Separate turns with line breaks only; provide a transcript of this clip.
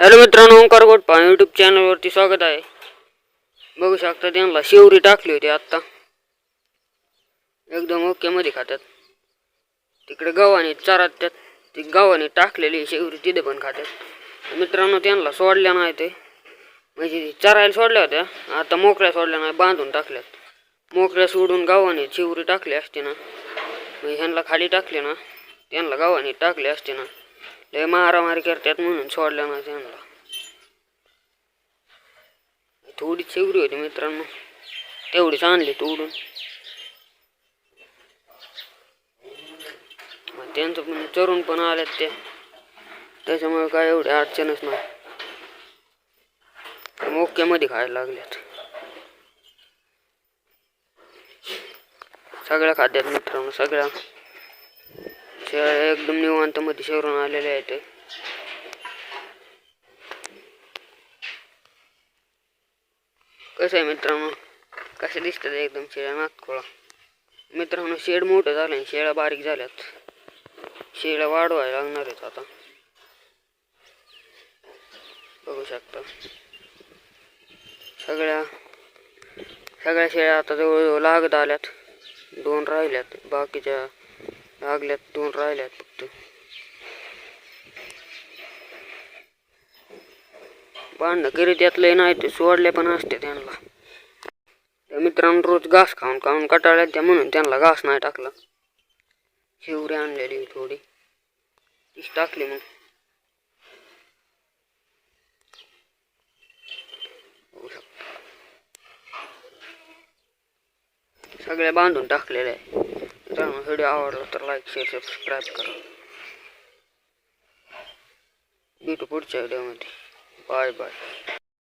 Hello मित्रांनो, Omkar गोटपा YouTube चॅनलवरती स्वागत आहे. बघू शकता त्यांना शेवरी टाकली होती आत्ता. एकदम ओके मध्ये खातात. तिकडे गव्हाने चारात त्यात ती गव्हाने टाकलेली शेवरी तिथे पण खातात. मित्रांनो त्यांना सोडल्या नाही ते, म्हणजे चरायला सोडल्या होत्या, आता मोकळ्या सोडल्या नाही, बांधून टाकल्यात. मोकळ्या सोडून गव्हाने शेवरी टाकली असते ना, म्हणजे ह्यांना खाली टाकले ना, त्यांना गव्हाने टाकले असते ना, लय मारामारी करतात म्हणून सोडल्या नाही त्यांना. थोडी शेवरी होती मित्रांनो, तेवढीच आणली तोडून. त्यांचं पण चरून पण आल्यात ते, त्याच्यामुळे काय एवढी अडचणच नाही. मोक्यामध्ये खायला लागल्यात. सगळ्या खाद्यात मित्रांनो, सगळ्या शेळ्या एकदम निवांत मध्ये शिरून आलेल्या आहेत. कसं आहे मित्रांनो, कशा दिसतात एकदम शेळ्या नातखोळा. मित्रांनो शेड मोठं झालं आणि शेळ्या बारीक झाल्यात. शेळ्या वाढवायला लागणार आहेत आता, बघू शकता. सगळ्या शेळ्या आता जवळजवळ लागत आल्यात. 2 राहिल्यात, बाकीच्या लागल्यात, 2 राहिल्यात फक्त. भांडणं करीत यातलंही नाही, ते सोडले पण असते त्यांना. त्या मित्रांनो रोज घास खाऊन खाऊन कटाळल्यात त्या, म्हणून त्यांना घास नाही टाकला. शेवरी आणलेली थोडी तीच टाकली. मग सगळ्या बांधून टाकलेल्या आहे. मित्रांनो व्हिडिओ आवडला तर लाईक, शेअर, सबस्क्राईब करा. भेटू पुढच्या व्हिडिओमध्ये. Bye bye.